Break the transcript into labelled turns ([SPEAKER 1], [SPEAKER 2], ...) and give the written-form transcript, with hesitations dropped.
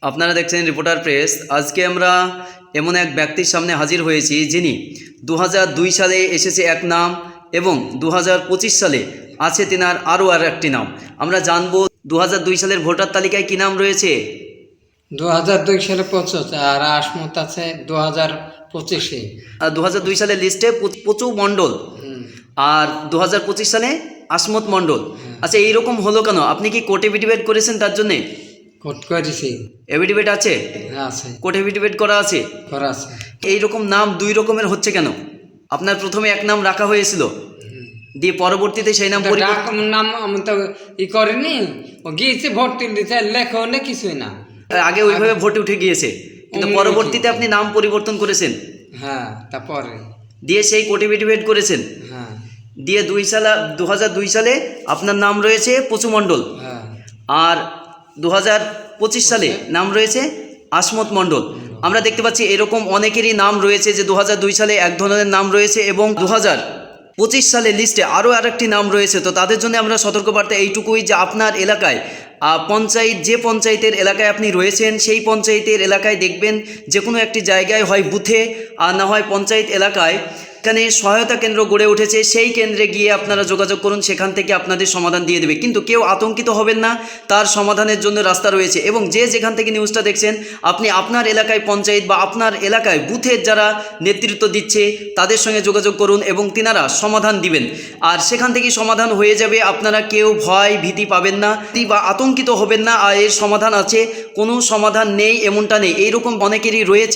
[SPEAKER 1] আপনারা দেখছেন reporter press. আজকে আমরা এমন এক ব্যক্তির সামনে হাজির হয়েছি যিনি 2002 সালে এসেছে এক নাম এবং 2025 সালে আছে তিনার আরও একটি নাম। আমরা জানবো 2002 সালের ভোটার তালিকায় কী নাম রয়েছে।
[SPEAKER 2] 2002 সালে 25 আর আসমত আছে 2025-এ।
[SPEAKER 1] 2002 সালের লিস্টে পচু মণ্ডল আর 2025 সালে আসমত মণ্ডল। আচ্ছা, এইরকম হলো কেন? আপনি কি কোর্ট এফিডেভিট করেছেন তার জন্যে?
[SPEAKER 2] কোর্ট করেছি।
[SPEAKER 1] এফিডেভিট আছে?
[SPEAKER 2] আছে,
[SPEAKER 1] কোর্ট এফিডেভিট করা আছে।
[SPEAKER 2] করা আছে।
[SPEAKER 1] এইরকম নাম দুই রকমের হচ্ছে কেন? আপনার প্রথমে এক নাম রাখা হয়েছিল, দিয়ে পরবর্তীতে সেই নাম পরিবর্তন।
[SPEAKER 2] নাম আমি তো করিনি, ও গিয়েছে ভোট তুলতে, লেখো না কিছুই না।
[SPEAKER 1] আগে ওইভাবে ভোটে উঠে গিয়েছে, কিন্তু
[SPEAKER 2] অমনি
[SPEAKER 1] পরবর্তীতে আপনি নাম পরিবর্তন করেছেন,
[SPEAKER 2] হ্যাঁ তারপরে
[SPEAKER 1] দিয়ে সেই কোর্ট এফিডেভিট করেছেন,
[SPEAKER 2] হ্যাঁ
[SPEAKER 1] 2002 সালে আপনার নাম রয়েছে পচু মণ্ডল,
[SPEAKER 2] হ্যাঁ
[SPEAKER 1] আর 2025 সালে নাম রয়েছে আসমত মণ্ডল। আমরা দেখতে পাচ্ছি এরকম অনেকেরই নাম রয়েছে যে 2002 সালে এক ধরনের নাম রয়েছে এবং 2025 সালে লিস্টে আরও আরেকটি নাম রয়েছে। তো তাদের জন্য আমরা সতর্কবার্তা এইটুকুই যে আপনার এলাকায় পঞ্চায়েত, যে পঞ্চায়েতের এলাকায় আপনি রয়েছেন সেই পঞ্চায়েতের এলাকায় দেখবেন যে কোনো একটি জায়গায় হয় বুথে আর না হয় পঞ্চায়েত এলাকায় এখানে সহায়তা কেন্দ্র গড়ে উঠেছে, সেই কেন্দ্রে গিয়ে আপনারা যোগাযোগ করুন, সেখান থেকে আপনাদের সমাধান দিয়ে দেবে। কিন্তু কেউ আতঙ্কিত হবেন না, তার সমাধানের জন্য রাস্তা রয়েছে। এবং যে যেখান থেকে নিউজটা দেখছেন, আপনি আপনার এলাকায় পঞ্চায়েত বা আপনার এলাকায় বুথের যারা নেতৃত্ব দিচ্ছে তাদের সঙ্গে যোগাযোগ করুন এবং তিনারা সমাধান দিবেন, আর সেখান থেকেই সমাধান হয়ে যাবে। আপনারা কেউ ভয় ভীতি পাবেন না বা আতঙ্কিত হবেন না। আর এর সমাধান আছে, কোনো সমাধান নেই এমনটা নেই, এইরকম অনেকেরই রয়েছে।